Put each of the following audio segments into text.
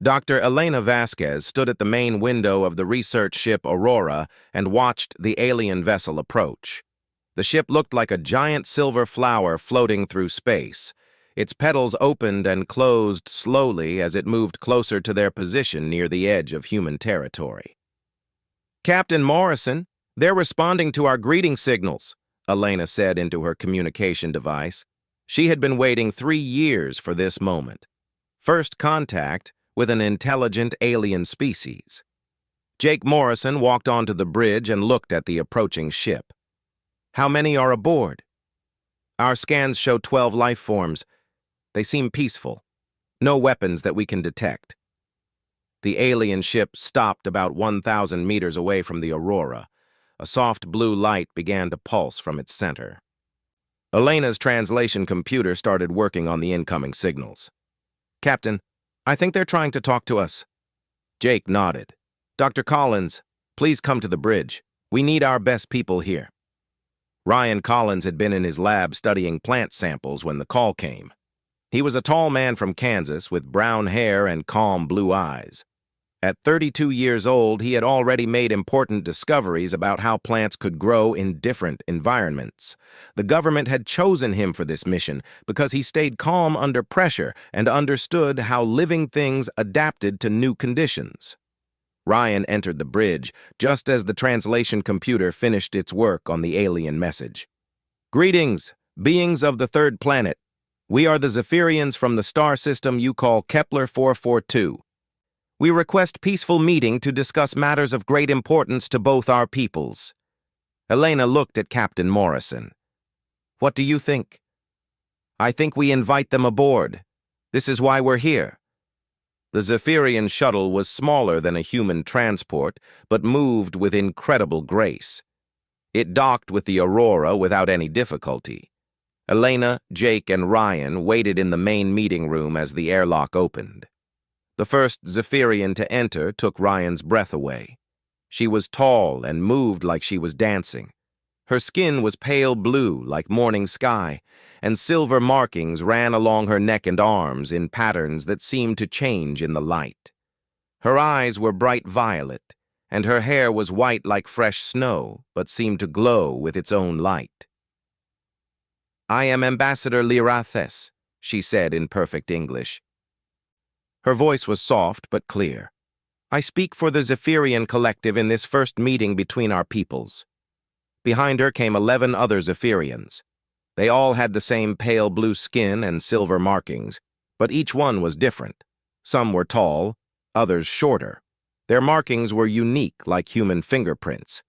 Dr. Elena Vasquez stood at the main window of the research ship Aurora and watched the alien vessel approach. The ship looked like a giant silver flower floating through space. Its petals opened and closed slowly as it moved closer to their position near the edge of human territory. "Captain Morrison, they're responding to our greeting signals," Elena said into her communication device. She had been waiting 3 years for this moment. First contact with an intelligent alien species. Jake Morrison walked onto the bridge and looked at the approaching ship. "How many are aboard?" "Our scans show 12 life forms. They seem peaceful. No weapons that we can detect." The alien ship stopped about 1,000 meters away from the Aurora. A soft blue light began to pulse from its center. Elena's translation computer started working on the incoming signals. "Captain, I think they're trying to talk to us." Jake nodded. "Dr. Collins, please come to the bridge. We need our best people here." Ryan Collins had been in his lab studying plant samples when the call came. He was a tall man from Kansas with brown hair and calm blue eyes. At 32 years old, he had already made important discoveries about how plants could grow in different environments. The government had chosen him for this mission because he stayed calm under pressure and understood how living things adapted to new conditions. Ryan entered the bridge just as the translation computer finished its work on the alien message. "Greetings, beings of the third planet. We are the Zephyrians from the star system you call Kepler 442. We request peaceful meeting to discuss matters of great importance to both our peoples." Elena looked at Captain Morrison. "What do you think?" "I think we invite them aboard. This is why we're here." The Zephyrian shuttle was smaller than a human transport, but moved with incredible grace. It docked with the Aurora without any difficulty. Elena, Jake, and Ryan waited in the main meeting room as the airlock opened. The first Zephyrian to enter took Ryan's breath away. She was tall and moved like she was dancing. Her skin was pale blue like morning sky, and silver markings ran along her neck and arms in patterns that seemed to change in the light. Her eyes were bright violet, and her hair was white like fresh snow, but seemed to glow with its own light. "I am Ambassador Lirathes," she said in perfect English. Her voice was soft but clear. "I speak for the Zephyrian collective in this first meeting between our peoples." Behind her came 11 other Zephyrians. They all had the same pale blue skin and silver markings, but each one was different. Some were tall, others shorter. Their markings were unique like human fingerprints.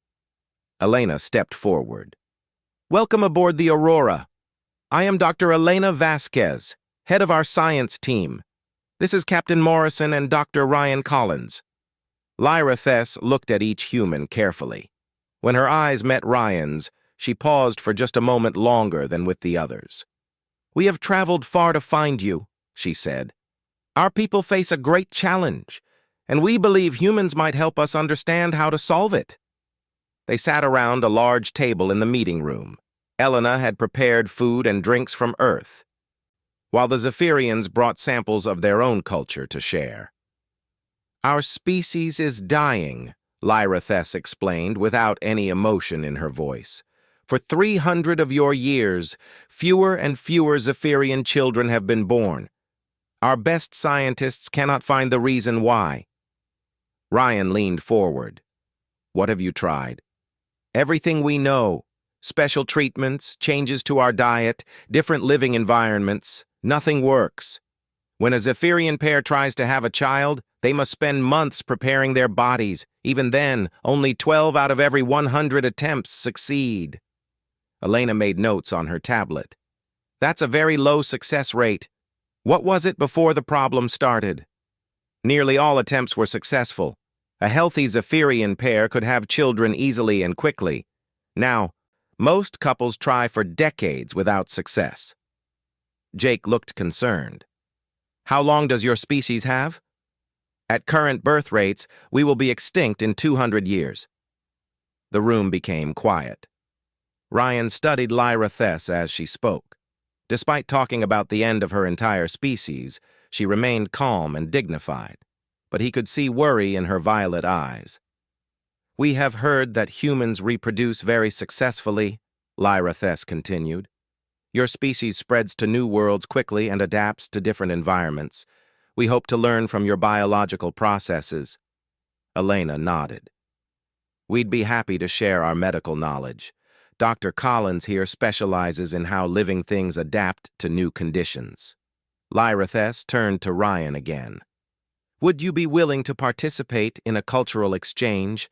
Elena stepped forward. "Welcome aboard the Aurora. I am Dr. Elena Vasquez, head of our science team. This is Captain Morrison and Dr. Ryan Collins." Lyra Thess looked at each human carefully. When her eyes met Ryan's, she paused for just a moment longer than with the others. "We have traveled far to find you," she said. "Our people face a great challenge, and we believe humans might help us understand how to solve it." They sat around a large table in the meeting room. Elena had prepared food and drinks from Earth, while the Zephyrians brought samples of their own culture to share. "Our species is dying," Lyra Thess explained without any emotion in her voice. "For 300 of your years, fewer and fewer Zephyrian children have been born. Our best scientists cannot find the reason why." Ryan leaned forward. "What have you tried?" "Everything we know. Special treatments, changes to our diet, different living environments. Nothing works. When a Zephyrian pair tries to have a child, they must spend months preparing their bodies. Even then, only 12 out of every 100 attempts succeed." Elena made notes on her tablet. "That's a very low success rate. What was it before the problem started?" "Nearly all attempts were successful. A healthy Zephyrian pair could have children easily and quickly. Now, most couples try for decades without success." Jake looked concerned. "How long does your species have?" "At current birth rates, we will be extinct in 200 years. The room became quiet. Ryan studied Lyra Thess as she spoke. Despite talking about the end of her entire species, she remained calm and dignified. but he could see worry in her violet eyes. "We have heard that humans reproduce very successfully," Lyra Thess continued. "Your species spreads to new worlds quickly and adapts to different environments. We hope to learn from your biological processes." Elena nodded. "We'd be happy to share our medical knowledge. Dr. Collins here specializes in how living things adapt to new conditions." Lyra Thess turned to Ryan again. "Would you be willing to participate in a cultural exchange?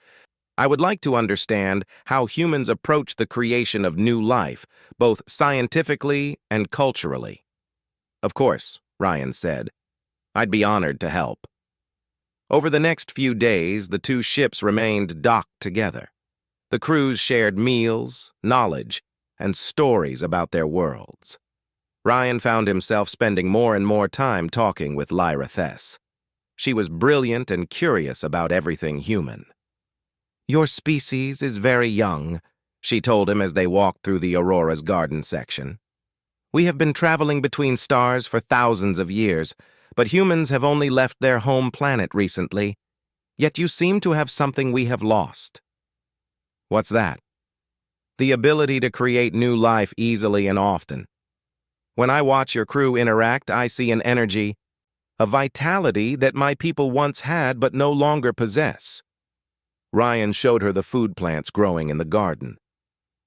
I would like to understand how humans approach the creation of new life, both scientifically and culturally." "Of course," Ryan said. "I'd be honored to help." Over the next few days, the two ships remained docked together. The crews shared meals, knowledge, and stories about their worlds. Ryan found himself spending more and more time talking with Lyra Thess. She was brilliant and curious about everything human. "Your species is very young," she told him as they walked through the Aurora's garden section. "We have been traveling between stars for thousands of years, but humans have only left their home planet recently. Yet you seem to have something we have lost." "What's that?" "The ability to create new life easily and often. When I watch your crew interact, I see an energy, a vitality that my people once had but no longer possess." Ryan showed her the food plants growing in the garden.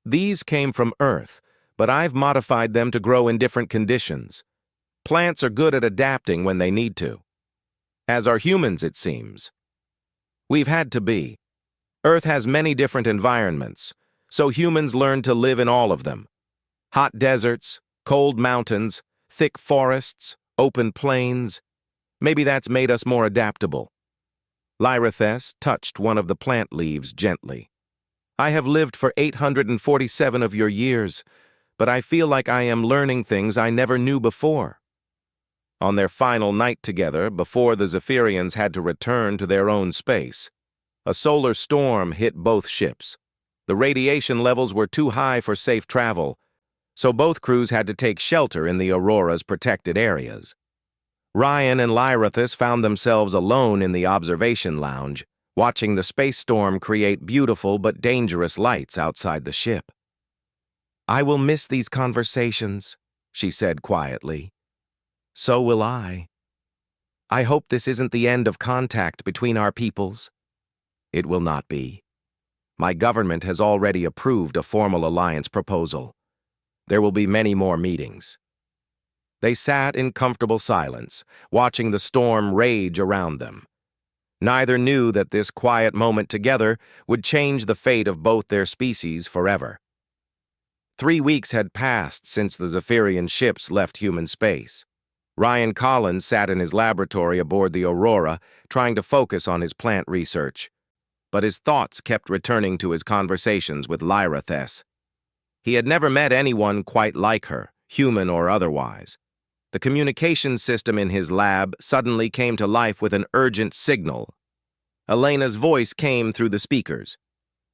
"These came from Earth, but I've modified them to grow in different conditions. Plants are good at adapting when they need to. As are humans, it seems. We've had to be. Earth has many different environments, so humans learn to live in all of them. Hot deserts, cold mountains, thick forests, open plains. Maybe that's made us more adaptable." Lyra Thess touched one of the plant leaves gently. "I have lived for 847 of your years, but I feel like I am learning things I never knew before." On their final night together, before the Zephyrians had to return to their own space, a solar storm hit both ships. The radiation levels were too high for safe travel, so both crews had to take shelter in the Aurora's protected areas. Ryan and Lyra Thess found themselves alone in the observation lounge, watching the space storm create beautiful but dangerous lights outside the ship. "I will miss these conversations," she said quietly. "So will I. I hope this isn't the end of contact between our peoples." "It will not be. My government has already approved a formal alliance proposal. There will be many more meetings." They sat in comfortable silence, watching the storm rage around them. Neither knew that this quiet moment together would change the fate of both their species forever. 3 weeks had passed since the Zephyrian ships left human space. Ryan Collins sat in his laboratory aboard the Aurora, trying to focus on his plant research. But his thoughts kept returning to his conversations with Lyra Thess. He had never met anyone quite like her, human or otherwise. The communication system in his lab suddenly came to life with an urgent signal. Elena's voice came through the speakers.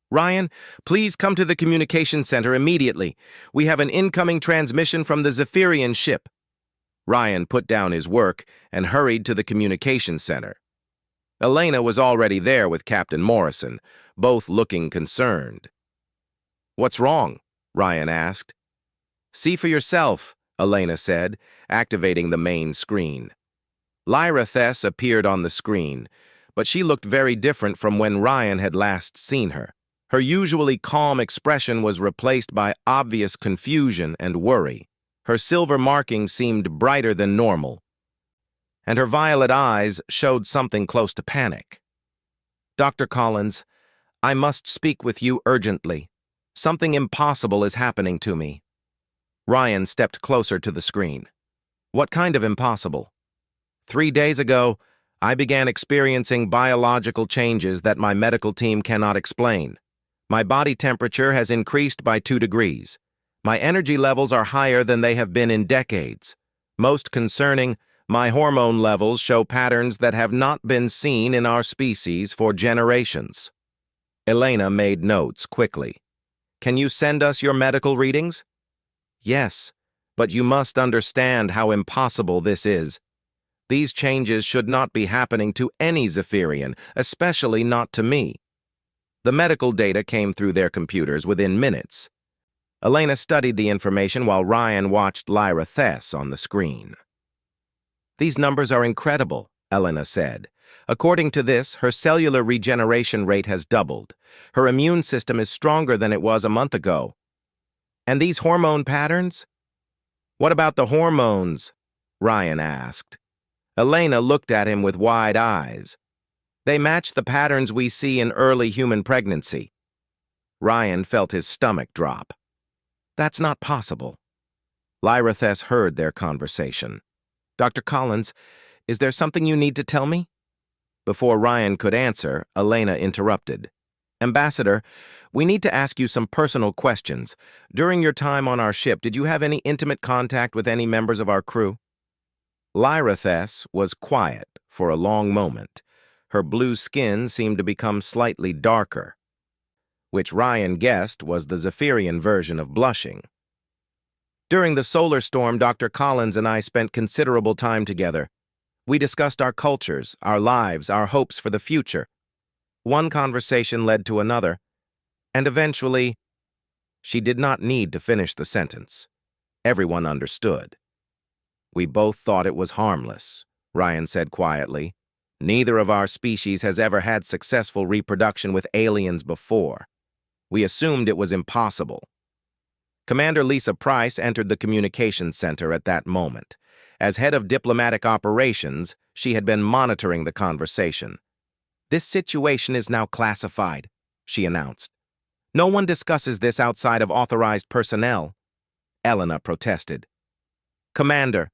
"Ryan, please come to the communication center immediately. We have an incoming transmission from the Zephyrian ship." Ryan put down his work and hurried to the communication center. Elena was already there with Captain Morrison, both looking concerned. "What's wrong?" Ryan asked. "See for yourself," Elena said, activating the main screen. Lyra Thess appeared on the screen, but she looked very different from when Ryan had last seen her. Her usually calm expression was replaced by obvious confusion and worry. Her silver markings seemed brighter than normal, and her violet eyes showed something close to panic. "Dr. Collins, I must speak with you urgently. Something impossible is happening to me." Ryan stepped closer to the screen. "What kind of impossible?" 3 days ago, I began experiencing biological changes that my medical team cannot explain. My body temperature has increased by 2 degrees. My energy levels are higher than they have been in decades. Most concerning, my hormone levels show patterns that have not been seen in our species for generations." Elena made notes quickly. "Can you send us your medical readings?" "Yes, but you must understand how impossible this is. These changes should not be happening to any Zephyrian, especially not to me. The medical data came through their computers within minutes. Elena studied the information while Ryan watched Lyra Thess on the screen. "These numbers are incredible," Elena said. "According to this, her cellular regeneration rate has doubled. Her immune system is stronger than it was a month ago. And these hormone patterns?" "What about the hormones?" Ryan asked. Elena looked at him with wide eyes. "They match the patterns we see in early human pregnancy." Ryan felt his stomach drop. "That's not possible." Lyra Thess heard their conversation. "Dr. Collins, is there something you need to tell me?" Before Ryan could answer, Elena interrupted. "Ambassador, we need to ask you some personal questions. During your time on our ship, did you have any intimate contact with any members of our crew?" Lyra Thess was quiet for a long moment. Her blue skin seemed to become slightly darker, which Ryan guessed was the Zephyrian version of blushing. "During the solar storm, Dr. Collins and I spent considerable time together. We discussed our cultures, our lives, our hopes for the future. One conversation led to another, and eventually—" She did not need to finish the sentence. Everyone understood. "We both thought it was harmless," Ryan said quietly. "Neither of our species has ever had successful reproduction with aliens before. We assumed it was impossible." Commander Lisa Price entered the communications center at that moment. As head of diplomatic operations, she had been monitoring the conversation. "This situation is now classified," she announced. "No one discusses this outside of authorized personnel." Elena protested. "Commander,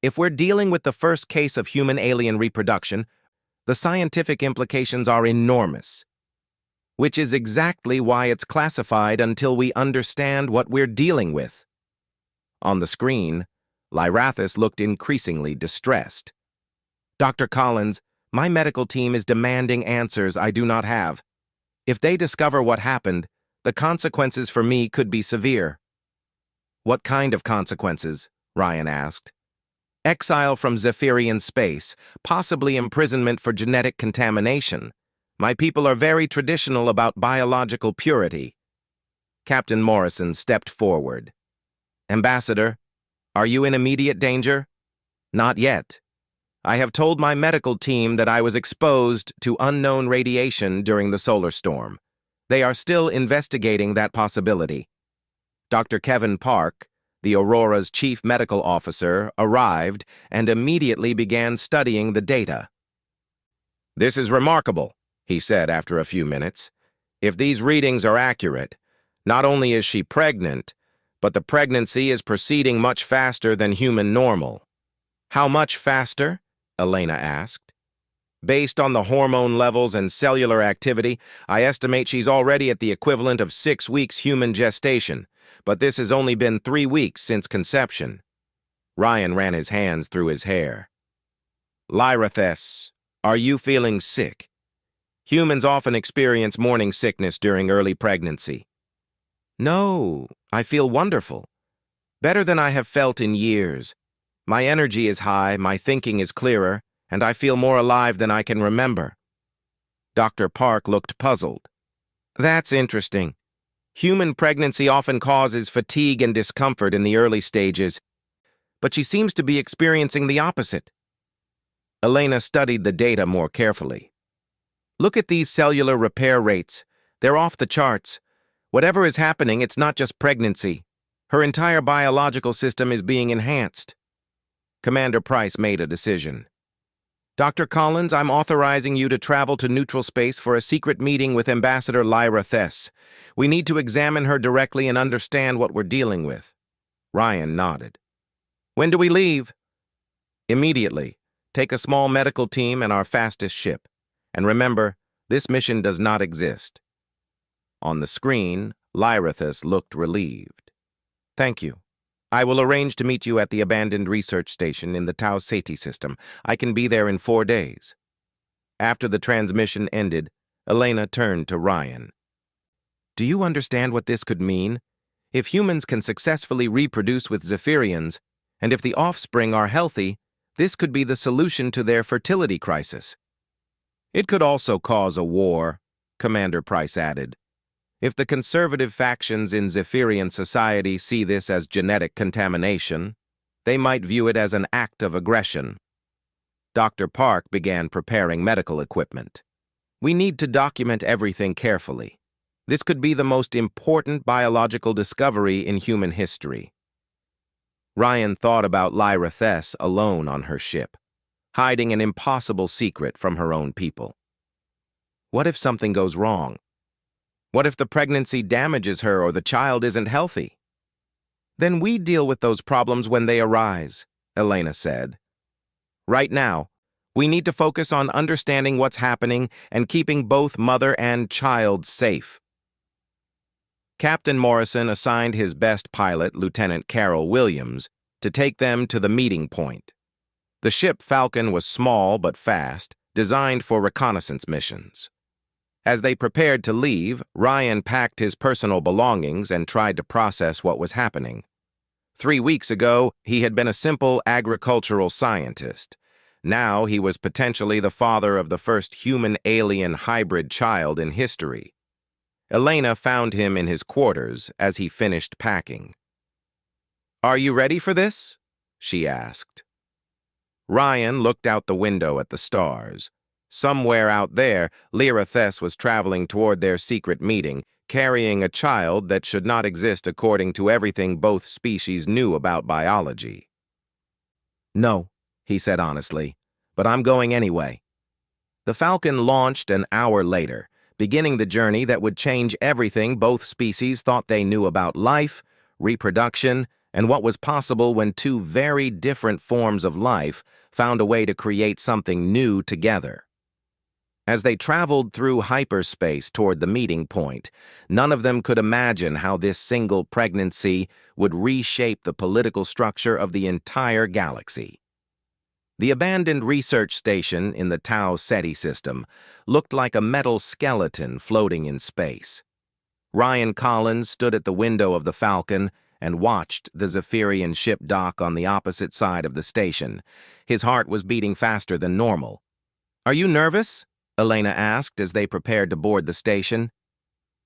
if we're dealing with the first case of human-alien reproduction, the scientific implications are enormous. Which is exactly why it's classified until we understand what we're dealing with." On the screen, Lyrathis looked increasingly distressed. "Dr. Collins, my medical team is demanding answers I do not have. If they discover what happened, the consequences for me could be severe." "What kind of consequences?" Ryan asked. "Exile from Zephyrian space, possibly imprisonment for genetic contamination. My people are very traditional about biological purity." Captain Morrison stepped forward. "Ambassador, are you in immediate danger?" "Not yet. I have told my medical team that I was exposed to unknown radiation during the solar storm. They are still investigating that possibility." Dr. Kevin Park, the Aurora's chief medical officer, arrived and immediately began studying the data. "This is remarkable," he said after a few minutes. "If these readings are accurate, not only is she pregnant, but the pregnancy is proceeding much faster than human normal." "How much faster?" Elena asked. "Based on the hormone levels and cellular activity, I estimate she's already at the equivalent of 6 weeks human gestation, but this has only been 3 weeks since conception." Ryan ran his hands through his hair. "Lyra Thess, are you feeling sick? Humans often experience morning sickness during early pregnancy." "No, I feel wonderful. Better than I have felt in years. My energy is high, my thinking is clearer, and I feel more alive than I can remember." Dr. Park looked puzzled. "That's interesting. Human pregnancy often causes fatigue and discomfort in the early stages, but she seems to be experiencing the opposite." Elena studied the data more carefully. "Look at these cellular repair rates. They're off the charts. Whatever is happening, it's not just pregnancy. Her entire biological system is being enhanced." Commander Price made a decision. "Dr. Collins, I'm authorizing you to travel to neutral space for a secret meeting with Ambassador Lyra Thess. We need to examine her directly and understand what we're dealing with." Ryan nodded. "When do we leave?" "Immediately. Take a small medical team and our fastest ship. And remember, this mission does not exist." On the screen, Lyrathis looked relieved. "Thank you. I will arrange to meet you at the abandoned research station in the Tau Ceti system. I can be there in 4 days." After the transmission ended, Elena turned to Ryan. "Do you understand what this could mean? If humans can successfully reproduce with Zephyrians, and if the offspring are healthy, This could be the solution to their fertility crisis. It could also cause a war, Commander Price added. If the conservative factions in Zephyrian society see this as genetic contamination, they might view it as an act of aggression. Dr. Park began preparing medical equipment. We need to document everything carefully. This could be the most important biological discovery in human history. Ryan thought about Lyra Thess alone on her ship, hiding an impossible secret from her own people. What if something goes wrong? What if the pregnancy damages her or the child isn't healthy? Then we deal with those problems when they arise, Elena said. Right now, we need to focus on understanding what's happening and keeping both mother and child safe. Captain Morrison assigned his best pilot, Lieutenant Carol Williams, to take them to the meeting point. The ship Falcon was small but fast, designed for reconnaissance missions. As they prepared to leave, Ryan packed his personal belongings and tried to process what was happening. 3 weeks ago, he had been a simple agricultural scientist. Now he was potentially the father of the first human-alien hybrid child in history. Elena found him in his quarters as he finished packing. "Are you ready for this?" she asked. Ryan looked out the window at the stars. Somewhere out there, Lyra Thess was traveling toward their secret meeting, carrying a child that should not exist according to everything both species knew about biology. "No," he said honestly, "but I'm going anyway." The Falcon launched an hour later, beginning the journey that would change everything both species thought they knew about life, reproduction, and what was possible when two very different forms of life found a way to create something new together. As they traveled through hyperspace toward the meeting point, none of them could imagine how this single pregnancy would reshape the political structure of the entire galaxy. The abandoned research station in the Tau Ceti system looked like a metal skeleton floating in space. Ryan Collins stood at the window of the Falcon and watched the Zephyrian ship dock on the opposite side of the station. His heart was beating faster than normal. "Are you nervous?" Elena asked as they prepared to board the station.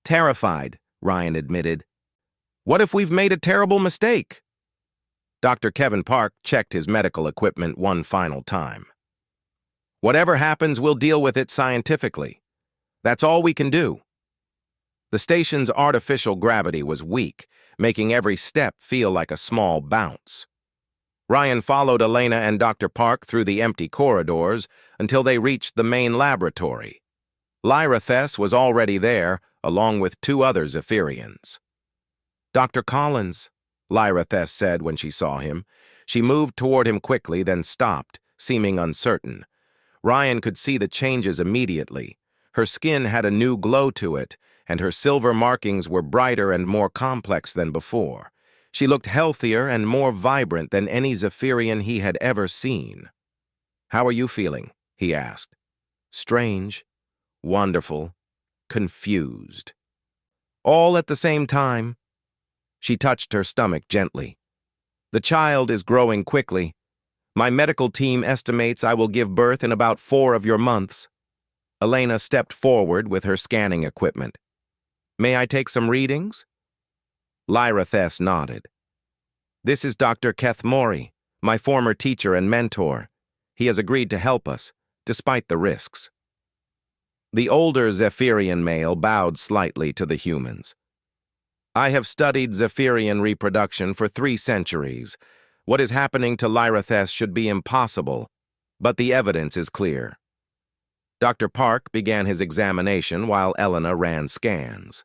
"Terrified," Ryan admitted. "What if we've made a terrible mistake?" Dr. Kevin Park checked his medical equipment one final time. "Whatever happens, we'll deal with it scientifically. That's all we can do." The station's artificial gravity was weak, making every step feel like a small bounce. Ryan followed Elena and Dr. Park through the empty corridors until they reached the main laboratory. Lyra Thess was already there, along with 2 other Zephyrians. "Dr. Collins," Lyra Thess said when she saw him. She moved toward him quickly, then stopped, seeming uncertain. Ryan could see the changes immediately. Her skin had a new glow to it, and her silver markings were brighter and more complex than before. She looked healthier and more vibrant than any Zephyrian he had ever seen. "How are you feeling?" he asked. "Strange, wonderful, confused. All at the same time." She touched her stomach gently. "The child is growing quickly. My medical team estimates I will give birth in about 4 of your months." Elena stepped forward with her scanning equipment. "May I take some readings?" Lyra Thess nodded. "This is Dr. Keth Mori, my former teacher and mentor. He has agreed to help us, despite the risks." The older Zephyrian male bowed slightly to the humans. "I have studied Zephyrian reproduction for 3 centuries. What is happening to Lyra Thess should be impossible, but the evidence is clear." Dr. Park began his examination while Elena ran scans.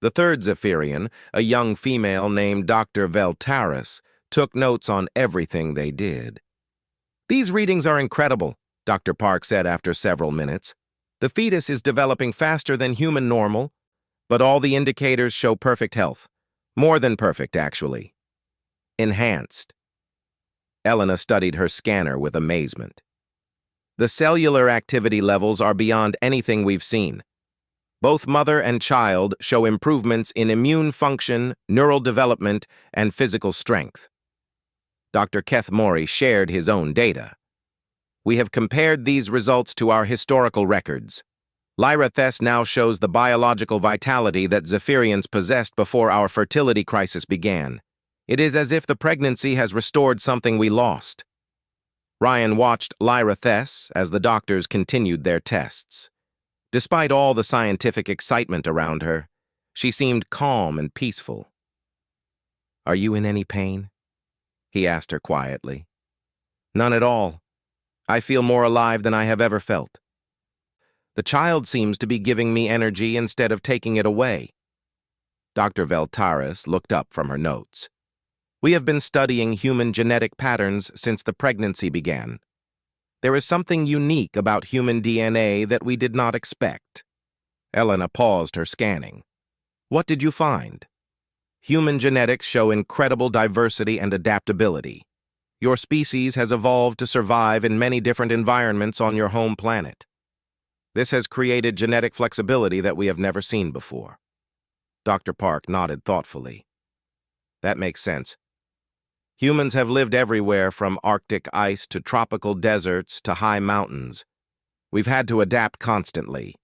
The 3rd Zephyrian, a young female named Dr. Veltaris, took notes on everything they did. "These readings are incredible," Dr. Park said after several minutes. "The fetus is developing faster than human normal, but all the indicators show perfect health. More than perfect, actually. Enhanced." Elena studied her scanner with amazement. "The cellular activity levels are beyond anything we've seen. Both mother and child show improvements in immune function, neural development, and physical strength." Dr. Kethmori shared his own data. We have compared these results to our historical records. Lyrathes now shows the biological vitality that Zephyrians possessed before our fertility crisis began. It is as if the pregnancy has restored something we lost. Ryan watched Lyrathes as the doctors continued their tests. Despite all the scientific excitement around her, she seemed calm and peaceful. "Are you in any pain?" he asked her quietly. "None at all. I feel more alive than I have ever felt. The child seems to be giving me energy instead of taking it away." Dr. Veltaris looked up from her notes. "We have been studying human genetic patterns since the pregnancy began. There is something unique about human DNA that we did not expect." Elena paused her scanning. "What did you find?" "Human genetics show incredible diversity and adaptability. Your species has evolved to survive in many different environments on your home planet. This has created genetic flexibility that we have never seen before." Dr. Park nodded thoughtfully. "That makes sense. Humans have lived everywhere from Arctic ice to tropical deserts to high mountains. We've had to adapt constantly.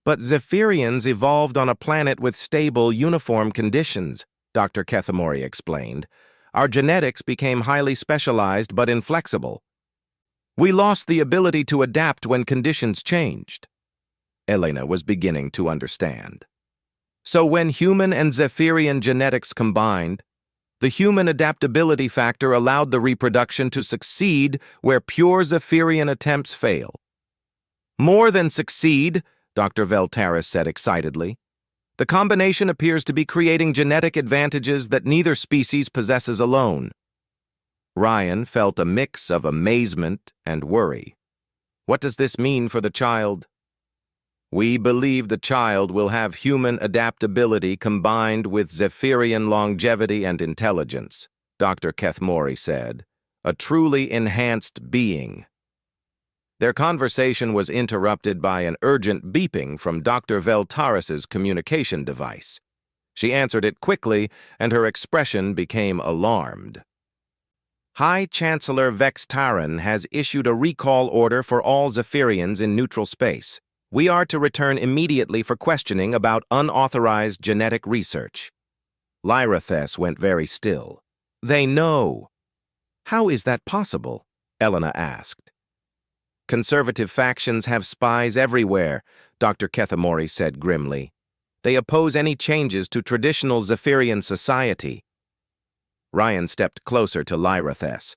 But Zephyrians evolved on a planet with stable, uniform conditions," Dr. Kethmori explained. "Our genetics became highly specialized but inflexible. We lost the ability to adapt when conditions changed." Elena was beginning to understand. "So when human and Zephyrian genetics combined, the human adaptability factor allowed the reproduction to succeed where pure Zephyrian attempts fail." "More than succeed," Dr. Veltaris said excitedly. "The combination appears to be creating genetic advantages that neither species possesses alone." Ryan felt a mix of amazement and worry. "What does this mean for the child?" "We believe the child will have human adaptability combined with Zephyrian longevity and intelligence," Dr. Kethmori said. "A truly enhanced being." Their conversation was interrupted by an urgent beeping from Dr. Veltaris's communication device. She answered it quickly, and her expression became alarmed. "High Chancellor Vex Taran has issued a recall order for all Zephyrians in neutral space. We are to return immediately for questioning about unauthorized genetic research." Lyrathes went very still. "They know." "How is that possible?" Elena asked. "Conservative factions have spies everywhere," Dr. Kethmori said grimly. "They oppose any changes to traditional Zephyrian society." Ryan stepped closer to Lyrathes.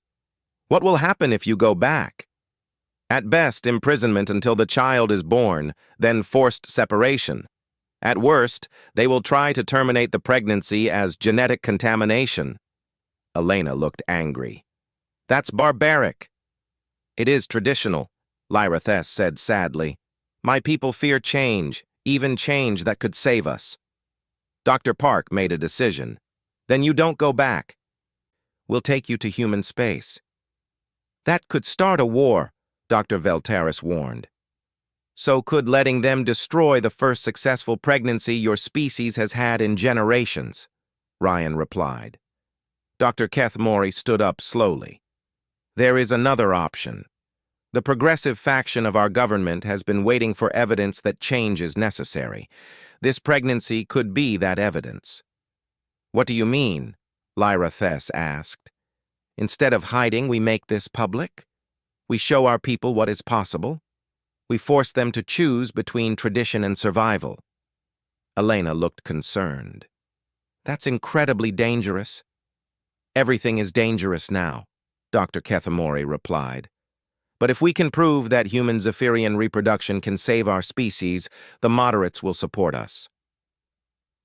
"What will happen if you go back?" "At best, imprisonment until the child is born, then forced separation. At worst, they will try to terminate the pregnancy as genetic contamination." Elena looked angry. "That's barbaric." "It is traditional," Lyrathes said sadly. "My people fear change, even change that could save us." Dr. Park made a decision. "Then you don't go back. We'll take you to human space." "That could start a war," Dr. Veltaris warned. "So could letting them destroy the first successful pregnancy your species has had in generations," Ryan replied. Dr. Kethmori stood up slowly. "There is another option. The progressive faction of our government has been waiting for evidence that change is necessary. This pregnancy could be that evidence." "What do you mean?" Lyrathes asked. "Instead of hiding, we make this public. We show our people what is possible. We force them to choose between tradition and survival." Elena looked concerned. "That's incredibly dangerous." "Everything is dangerous now," Dr. Kethmori replied. "But if we can prove that human Zephyrian reproduction can save our species, the moderates will support us."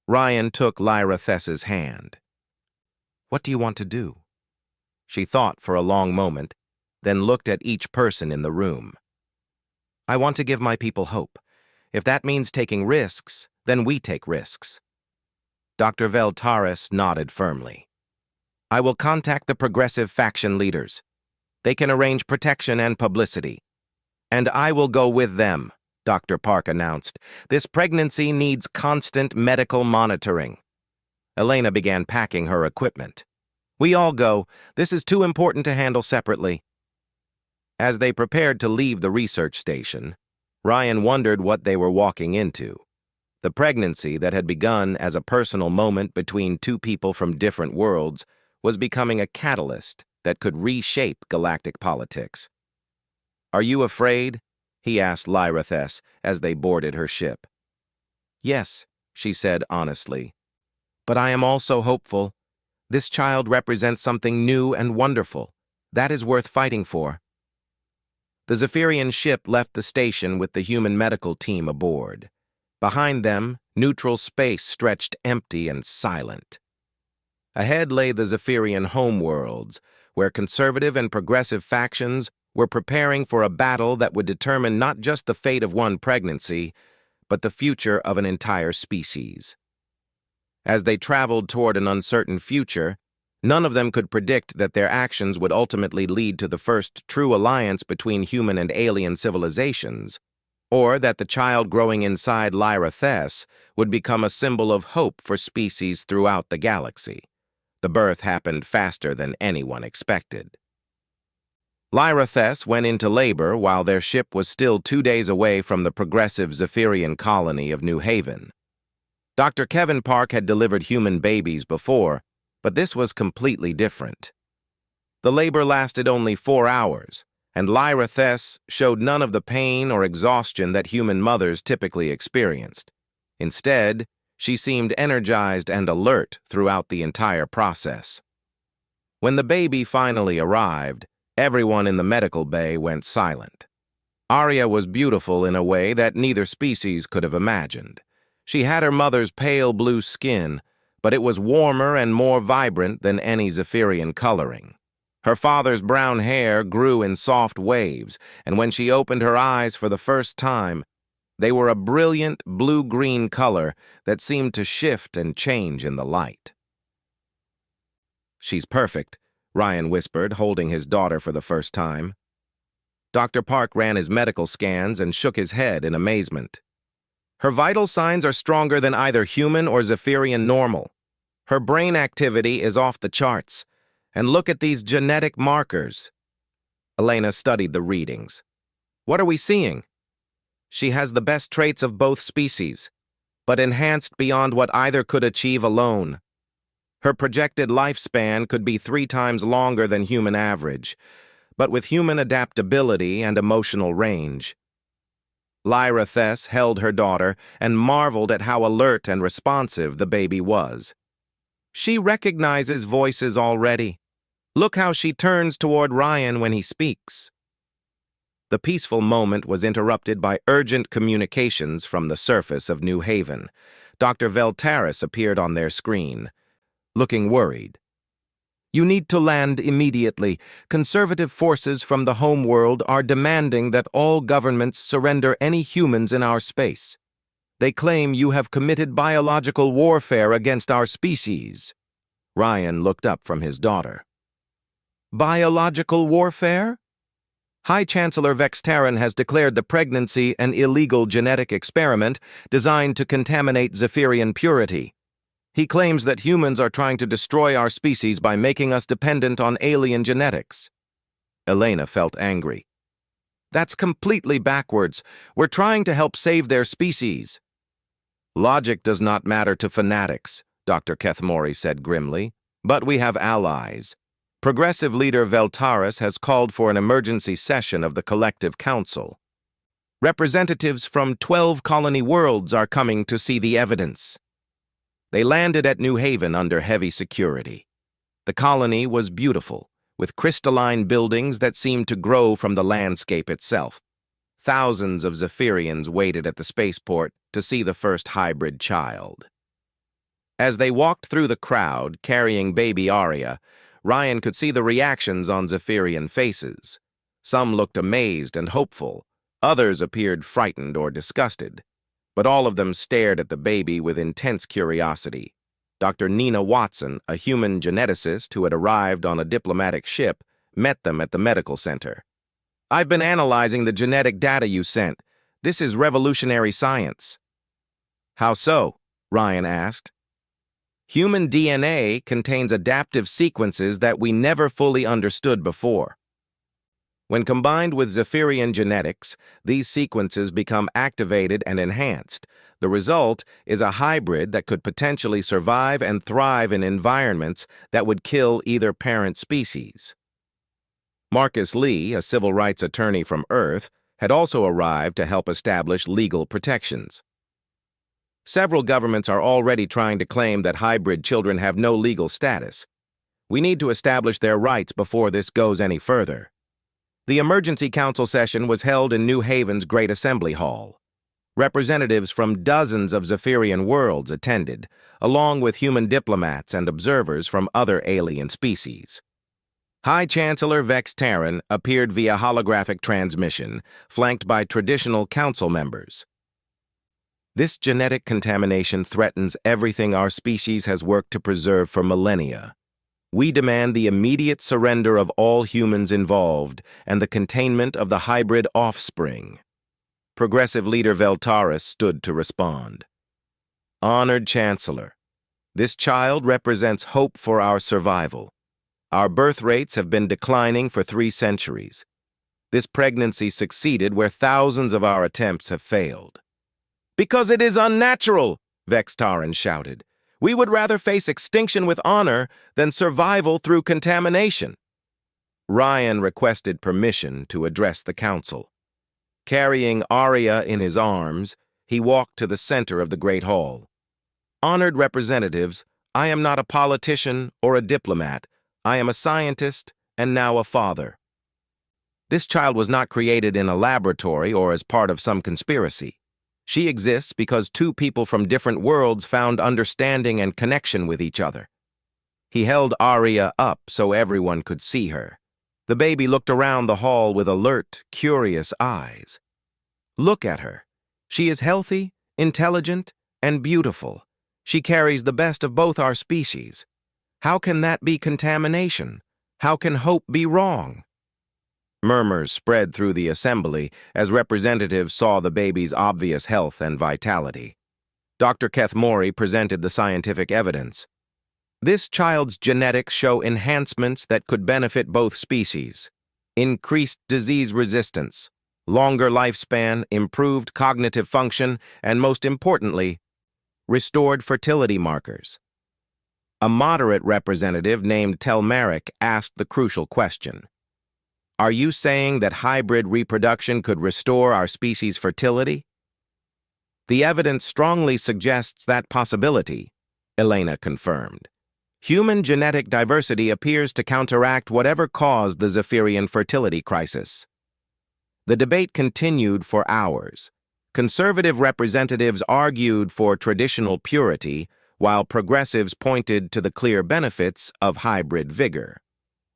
Ryan took Lyrathes's hand. "What do you want to do?" She thought for a long moment, then looked at each person in the room. "I want to give my people hope. If that means taking risks, then we take risks." Dr. Veltaris nodded firmly. "I will contact the progressive faction leaders. They can arrange protection and publicity. And I will go with them," Dr. Park announced. "This pregnancy needs constant medical monitoring." Elena began packing her equipment. We all go. This is too important to handle separately. As they prepared to leave the research station, Ryan wondered what they were walking into. The pregnancy that had begun as a personal moment between two people from different worlds was becoming a catalyst that could reshape galactic politics. "Are you afraid?" he asked Lyra Thess as they boarded her ship. "Yes," she said honestly. "But I am also hopeful. This child represents something new and wonderful. That is worth fighting for." The Zephyrian ship left the station with the human medical team aboard. Behind them, neutral space stretched empty and silent. Ahead lay the Zephyrian homeworlds, where conservative and progressive factions were preparing for a battle that would determine not just the fate of one pregnancy, but the future of an entire species. As they traveled toward an uncertain future, none of them could predict that their actions would ultimately lead to the first true alliance between human and alien civilizations, or that the child growing inside Lyra Thess would become a symbol of hope for species throughout the galaxy. The birth happened faster than anyone expected. Lyra Thess went into labor while their ship was still 2 days away from the progressive Zephyrian colony of New Haven. Dr. Kevin Park had delivered human babies before, but this was completely different. The labor lasted only 4 hours, and Lyra Thess showed none of the pain or exhaustion that human mothers typically experienced. Instead, she seemed energized and alert throughout the entire process. When the baby finally arrived, everyone in the medical bay went silent. Arya was beautiful in a way that neither species could have imagined. She had her mother's pale blue skin, but it was warmer and more vibrant than any Zephyrian coloring. Her father's brown hair grew in soft waves, and when she opened her eyes for the first time, they were a brilliant blue-green color that seemed to shift and change in the light. "She's perfect," Ryan whispered, holding his daughter for the first time. Dr. Park ran his medical scans and shook his head in amazement. "Her vital signs are stronger than either human or Zephyrian normal. Her brain activity is off the charts. And look at these genetic markers." Elena studied the readings. "What are we seeing?" "She has the best traits of both species, but enhanced beyond what either could achieve alone. Her projected lifespan could be 3 times longer than human average, but with human adaptability and emotional range." Lyra Thess held her daughter and marveled at how alert and responsive the baby was. "She recognizes voices already. Look how she turns toward Ryan when he speaks." The peaceful moment was interrupted by urgent communications from the surface of New Haven. Dr. Veltaris appeared on their screen, looking worried. "You need to land immediately. Conservative forces from the homeworld are demanding that all governments surrender any humans in our space. They claim you have committed biological warfare against our species." Ryan looked up from his daughter. "Biological warfare?" "High Chancellor Vextaran has declared the pregnancy an illegal genetic experiment designed to contaminate Zephyrian purity. He claims that humans are trying to destroy our species by making us dependent on alien genetics." Elena felt angry. "That's completely backwards. We're trying to help save their species." "Logic does not matter to fanatics," Dr. Kethmori said grimly, "but we have allies. Progressive leader Veltaris has called for an emergency session of the Collective Council. Representatives from 12 colony worlds are coming to see the evidence." They landed at New Haven under heavy security. The colony was beautiful, with crystalline buildings that seemed to grow from the landscape itself. Thousands of Zephyrians waited at the spaceport to see the first hybrid child. As they walked through the crowd, carrying baby Arya, Ryan could see the reactions on Zephyrian faces. Some looked amazed and hopeful, others appeared frightened or disgusted, but all of them stared at the baby with intense curiosity. Dr. Nina Watson, a human geneticist who had arrived on a diplomatic ship, met them at the medical center. "I've been analyzing the genetic data you sent. This is revolutionary science." "How so?" Ryan asked. Human DNA contains adaptive sequences that we never fully understood before. When combined with Zephyrian genetics, these sequences become activated and enhanced. The result is a hybrid that could potentially survive and thrive in environments that would kill either parent species. Marcus Lee, a civil rights attorney from Earth, had also arrived to help establish legal protections. Several governments are already trying to claim that hybrid children have no legal status. We need to establish their rights before this goes any further. The emergency council session was held in New Haven's Great Assembly Hall. Representatives from dozens of Zephyrian worlds attended, along with human diplomats and observers from other alien species. High Chancellor Vex Terran appeared via holographic transmission, flanked by traditional council members. This genetic contamination threatens everything our species has worked to preserve for millennia. We demand the immediate surrender of all humans involved and the containment of the hybrid offspring. Progressive leader Veltaris stood to respond. Honored Chancellor, this child represents hope for our survival. Our birth rates have been declining for 3 centuries. This pregnancy succeeded where thousands of our attempts have failed. Because it is unnatural, Vex Terran shouted. We would rather face extinction with honor than survival through contamination. Ryan requested permission to address the council. Carrying Arya in his arms, he walked to the center of the Great Hall. Honored representatives, I am not a politician or a diplomat. I am a scientist and now a father. This child was not created in a laboratory or as part of some conspiracy. She exists because 2 people from different worlds found understanding and connection with each other. He held Arya up so everyone could see her. The baby looked around the hall with alert, curious eyes. Look at her. She is healthy, intelligent, and beautiful. She carries the best of both our species. How can that be contamination? How can hope be wrong? Murmurs spread through the assembly as representatives saw the baby's obvious health and vitality. Dr. Kethmori presented the scientific evidence. This child's genetics show enhancements that could benefit both species. Increased disease resistance, longer lifespan, improved cognitive function, and most importantly, restored fertility markers. A moderate representative named Telmeric asked the crucial question. Are you saying that hybrid reproduction could restore our species' fertility? The evidence strongly suggests that possibility, Elena confirmed. Human genetic diversity appears to counteract whatever caused the Zephyrian fertility crisis. The debate continued for hours. Conservative representatives argued for traditional purity, while progressives pointed to the clear benefits of hybrid vigor.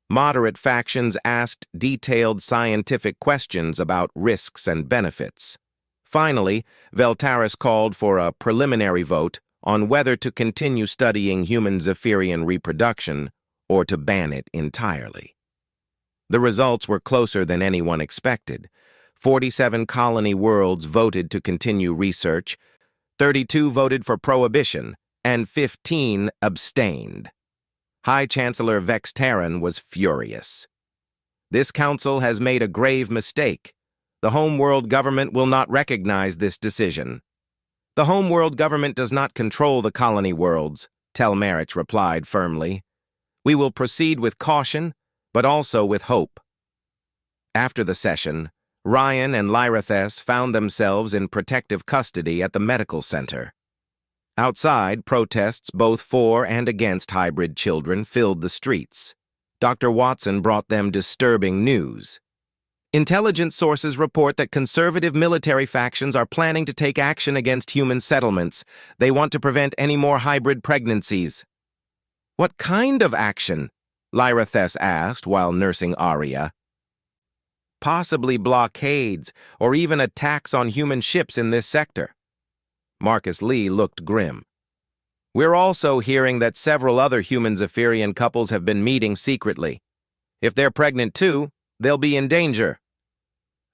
Moderate factions asked detailed scientific questions about risks and benefits. Finally, Veltaris called for a preliminary vote on whether to continue studying human Zephyrian reproduction or to ban it entirely. The results were closer than anyone expected. 47 colony worlds voted to continue research, 32 voted for prohibition, and 15 abstained. High Chancellor Vex Terran was furious. This council has made a grave mistake. The homeworld government will not recognize this decision. The homeworld government does not control the colony worlds, Telmerich replied firmly. We will proceed with caution, but also with hope. After the session, Ryan and Lyrathes found themselves in protective custody at the medical center. Outside, protests both for and against hybrid children filled the streets. Dr. Watson brought them disturbing news. Intelligence sources report that conservative military factions are planning to take action against human settlements. They want to prevent any more hybrid pregnancies. What kind of action? Lyrathes asked while nursing Arya. Possibly blockades or even attacks on human ships in this sector. Marcus Lee looked grim. We're also hearing that several other human Zephyrian couples have been meeting secretly. If they're pregnant too, they'll be in danger.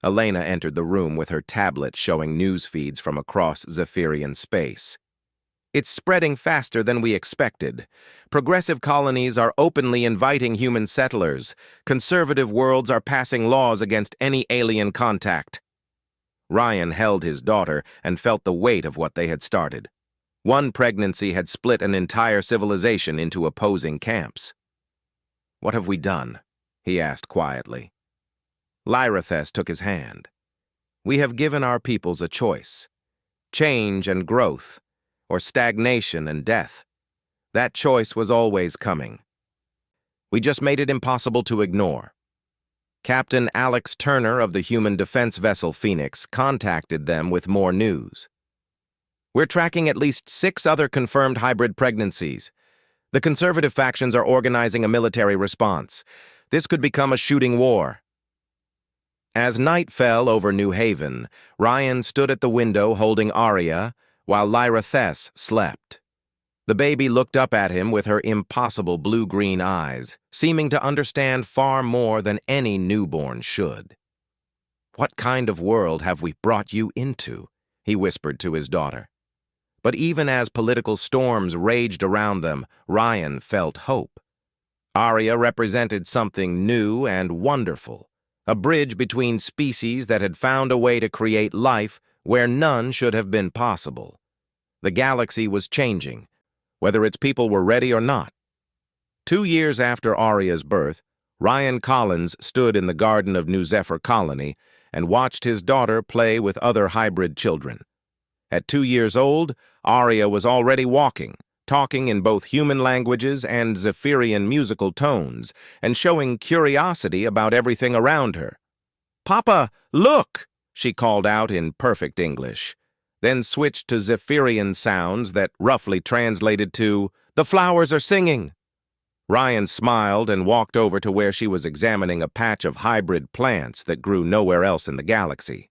Elena entered the room with her tablet showing news feeds from across Zephyrian space. It's spreading faster than we expected. Progressive colonies are openly inviting human settlers. Conservative worlds are passing laws against any alien contact. Ryan held his daughter and felt the weight of what they had started. One pregnancy had split an entire civilization into opposing camps. "What have we done?" he asked quietly. Lyrathes took his hand. "We have given our peoples a choice. Change and growth, or stagnation and death. That choice was always coming. We just made it impossible to ignore." Captain Alex Turner of the human defense vessel Phoenix contacted them with more news. "We're tracking at least 6 other confirmed hybrid pregnancies. The conservative factions are organizing a military response. This could become a shooting war." As night fell over New Haven, Ryan stood at the window holding Arya, while Lyrathes slept. The baby looked up at him with her impossible blue-green eyes, seeming to understand far more than any newborn should. "What kind of world have we brought you into?" he whispered to his daughter. But even as political storms raged around them, Ryan felt hope. Arya represented something new and wonderful, a bridge between species that had found a way to create life where none should have been possible. The galaxy was changing, whether its people were ready or not. 2 years after Arya's birth, Ryan Collins stood in the garden of New Zephyr Colony and watched his daughter play with other hybrid children. At 2 years old, Arya was already walking, talking in both human languages and Zephyrian musical tones, and showing curiosity about everything around her. "Papa, look!" she called out in perfect English, then switched to Zephyrian sounds that roughly translated to, "The flowers are singing." Ryan smiled and walked over to where she was examining a patch of hybrid plants that grew nowhere else in the galaxy.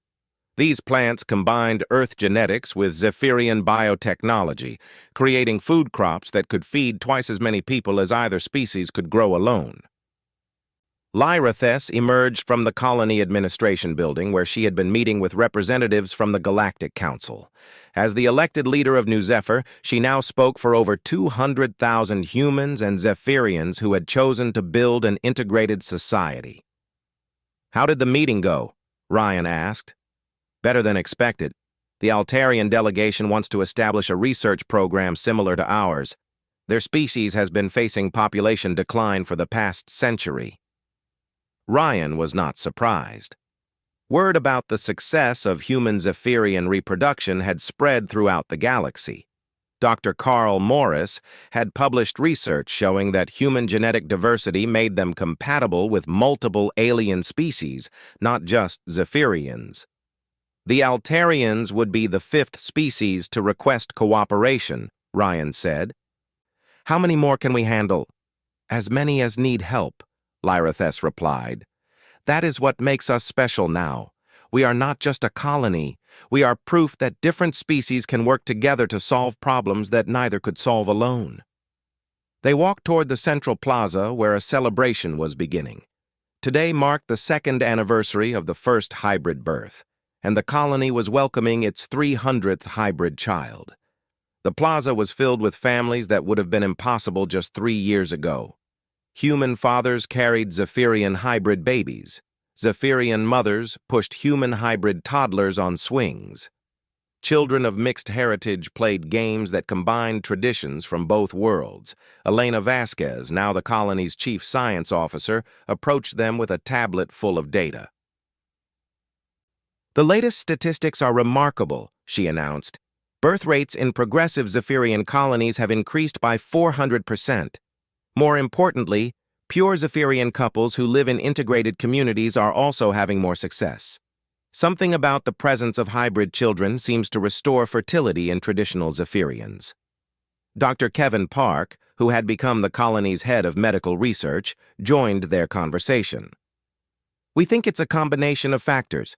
These plants combined Earth genetics with Zephyrian biotechnology, creating food crops that could feed twice as many people as either species could grow alone. Lyrathes emerged from the colony administration building where she had been meeting with representatives from the Galactic Council. As the elected leader of New Zephyr, she now spoke for over 200,000 humans and Zephyrians who had chosen to build an integrated society. "How did the meeting go?" Ryan asked. "Better than expected. The Altarian delegation wants to establish a research program similar to ours. Their species has been facing population decline for the past century." Ryan was not surprised. Word about the success of human Zephyrian reproduction had spread throughout the galaxy. Dr. Carl Morris had published research showing that human genetic diversity made them compatible with multiple alien species, not just Zephyrians. The Altarians would be the 5th species to request cooperation, Ryan said. "How many more can we handle?" "As many as need help," Lyrathes replied. "That is what makes us special now. We are not just a colony. We are proof that different species can work together to solve problems that neither could solve alone." They walked toward the central plaza where a celebration was beginning. Today marked the 2nd anniversary of the first hybrid birth, and the colony was welcoming its 300th hybrid child. The plaza was filled with families that would have been impossible just 3 years ago. Human fathers carried Zephyrian hybrid babies. Zephyrian mothers pushed human hybrid toddlers on swings. Children of mixed heritage played games that combined traditions from both worlds. Elena Vasquez, now the colony's chief science officer, approached them with a tablet full of data. "The latest statistics are remarkable," she announced. "Birth rates in progressive Zephyrian colonies have increased by 400%. More importantly, pure Zephyrian couples who live in integrated communities are also having more success. Something about the presence of hybrid children seems to restore fertility in traditional Zephyrians." Dr. Kevin Park, who had become the colony's head of medical research, joined their conversation. "We think it's a combination of factors.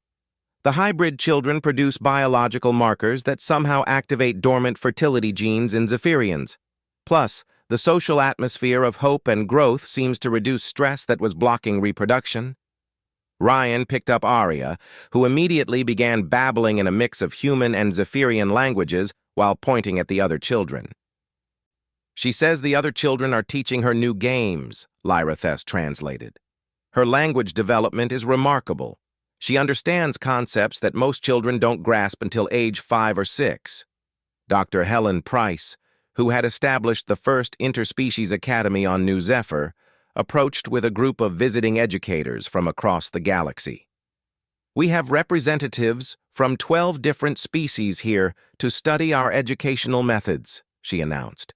The hybrid children produce biological markers that somehow activate dormant fertility genes in Zephyrians. Plus, the social atmosphere of hope and growth seems to reduce stress that was blocking reproduction." Ryan picked up Arya, who immediately began babbling in a mix of human and Zephyrian languages while pointing at the other children. She says the other children are teaching her new games, Lyrathess translated. Her language development is remarkable. She understands concepts that most children don't grasp until age 5 or 6. Dr. Helen Price, who had established the first interspecies academy on New Zephyr, approached with a group of visiting educators from across the galaxy. We have representatives from 12 different species here to study our educational methods, she announced.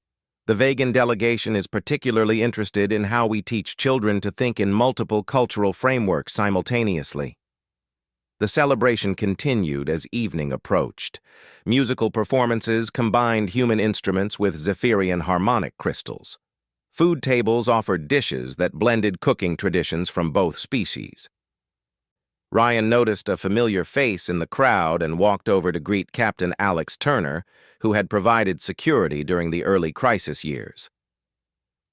The Vegan delegation is particularly interested in how we teach children to think in multiple cultural frameworks simultaneously. The celebration continued as evening approached. Musical performances combined human instruments with Zephyrian harmonic crystals. Food tables offered dishes that blended cooking traditions from both species. Ryan noticed a familiar face in the crowd and walked over to greet Captain Alex Turner, who had provided security during the early crisis years.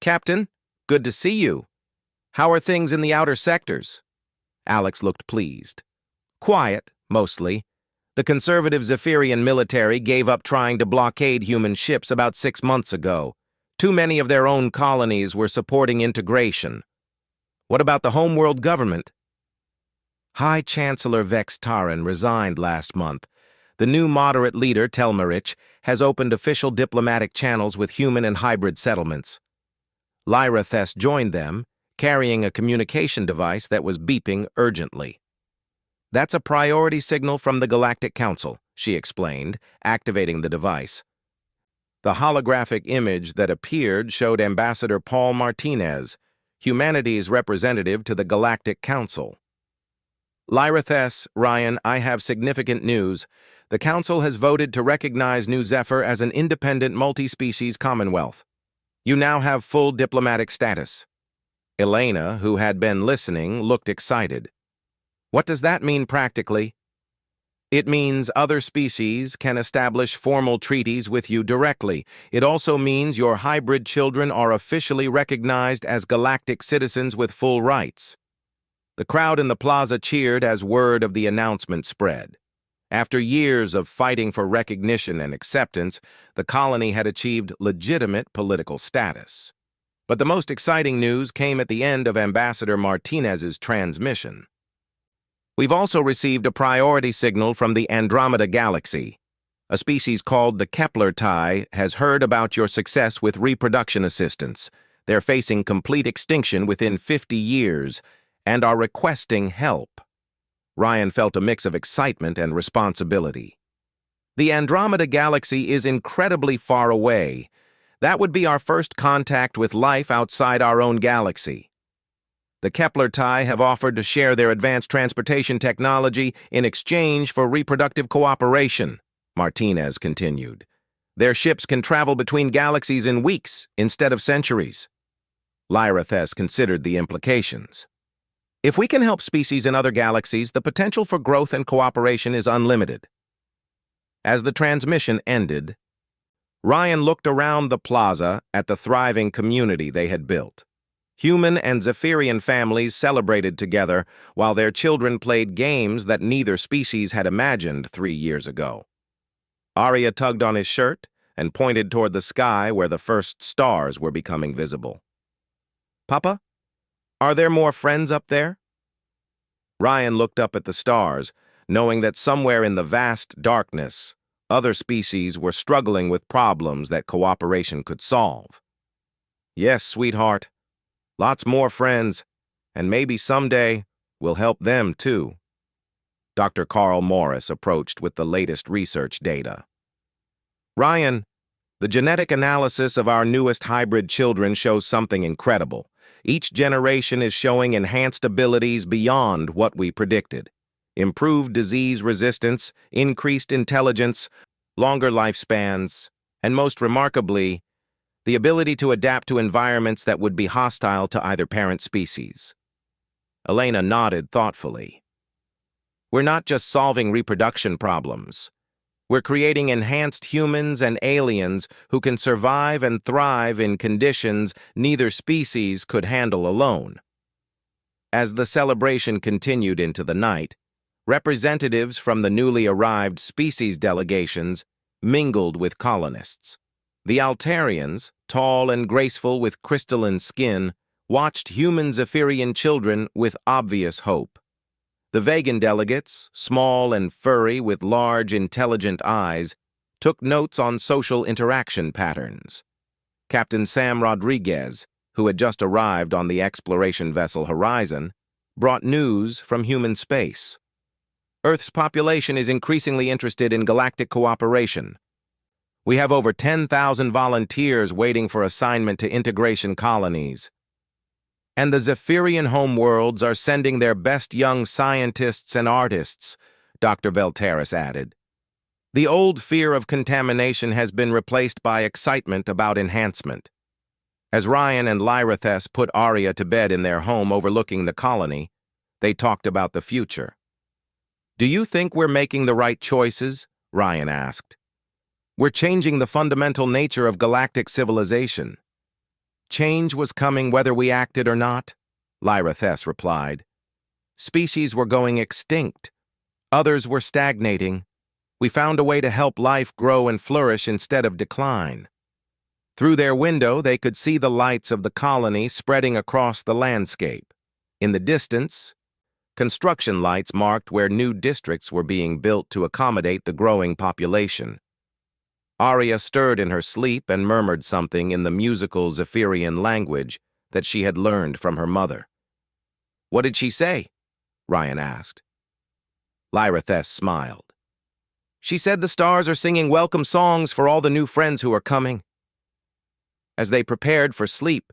"Captain, good to see you. How are things in the outer sectors?" Alex looked pleased. "Quiet, mostly. The conservative Zephyrian military gave up trying to blockade human ships about 6 months ago. Too many of their own colonies were supporting integration. What about the homeworld government?" High Chancellor Vex Taran resigned last month. The new moderate leader, Telmarich, has opened official diplomatic channels with human and hybrid settlements. Lyrathess joined them, carrying a communication device that was beeping urgently. "That's a priority signal from the Galactic Council," she explained, activating the device. The holographic image that appeared showed Ambassador Paul Martinez, humanity's representative to the Galactic Council. "Lyrathess, Ryan, I have significant news. The Council has voted to recognize New Zephyr as an independent multi-species commonwealth. You now have full diplomatic status." Elena, who had been listening, looked excited. "What does that mean practically?" "It means other species can establish formal treaties with you directly. It also means your hybrid children are officially recognized as galactic citizens with full rights." The crowd in the plaza cheered as word of the announcement spread. After years of fighting for recognition and acceptance, the colony had achieved legitimate political status. But the most exciting news came at the end of Ambassador Martinez's transmission. "We've also received a priority signal from the Andromeda Galaxy. A species called the Kepler Tai has heard about your success with reproduction assistance. They're facing complete extinction within 50 years and are requesting help." Ryan felt a mix of excitement and responsibility. "The Andromeda Galaxy is incredibly far away. That would be our first contact with life outside our own galaxy. The Kepler Tai have offered to share their advanced transportation technology in exchange for reproductive cooperation," Martinez continued. "Their ships can travel between galaxies in weeks instead of centuries." Lyrathess considered the implications. "If we can help species in other galaxies, the potential for growth and cooperation is unlimited." As the transmission ended, Ryan looked around the plaza at the thriving community they had built. Human and Zephyrian families celebrated together while their children played games that neither species had imagined 3 years ago. Arya tugged on his shirt and pointed toward the sky where the first stars were becoming visible. "Papa, are there more friends up there?" Ryan looked up at the stars, knowing that somewhere in the vast darkness, other species were struggling with problems that cooperation could solve. "Yes, sweetheart. Lots more friends, and maybe someday we'll help them too." Dr. Carl Morris approached with the latest research data. "Ryan, the genetic analysis of our newest hybrid children shows something incredible. Each generation is showing enhanced abilities beyond what we predicted. Improved disease resistance, increased intelligence, longer lifespans, and most remarkably, the ability to adapt to environments that would be hostile to either parent species." Elena nodded thoughtfully. "We're not just solving reproduction problems. We're creating enhanced humans and aliens who can survive and thrive in conditions neither species could handle alone." As the celebration continued into the night, representatives from the newly arrived species delegations mingled with colonists. The Altarians, tall and graceful with crystalline skin, watched human Zephyrian children with obvious hope. The Vegan delegates, small and furry with large, intelligent eyes, took notes on social interaction patterns. Captain Sam Rodriguez, who had just arrived on the exploration vessel Horizon, brought news from human space. Earth's population is increasingly interested in galactic cooperation. We have over 10,000 volunteers waiting for assignment to integration colonies. And the Zephyrian homeworlds are sending their best young scientists and artists, Dr. Velteris added. The old fear of contamination has been replaced by excitement about enhancement. As Ryan and Lyrathes put Arya to bed in their home overlooking the colony, they talked about the future. "Do you think we're making the right choices?" Ryan asked. "We're changing the fundamental nature of galactic civilization." "Change was coming whether we acted or not," Lyrathes replied. "Species were going extinct. Others were stagnating. We found a way to help life grow and flourish instead of decline." Through their window, they could see the lights of the colony spreading across the landscape. In the distance, construction lights marked where new districts were being built to accommodate the growing population. Arya stirred in her sleep and murmured something in the musical Zephyrian language that she had learned from her mother. "What did she say?" Ryan asked. Lyrathes smiled. "She said the stars are singing welcome songs for all the new friends who are coming." As they prepared for sleep,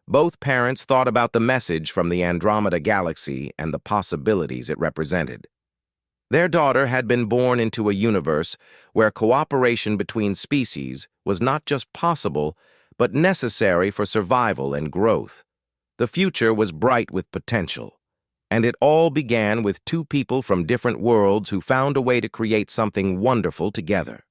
both parents thought about the message from the Andromeda Galaxy and the possibilities it represented. Their daughter had been born into a universe where cooperation between species was not just possible, but necessary for survival and growth. The future was bright with potential, and it all began with two people from different worlds who found a way to create something wonderful together.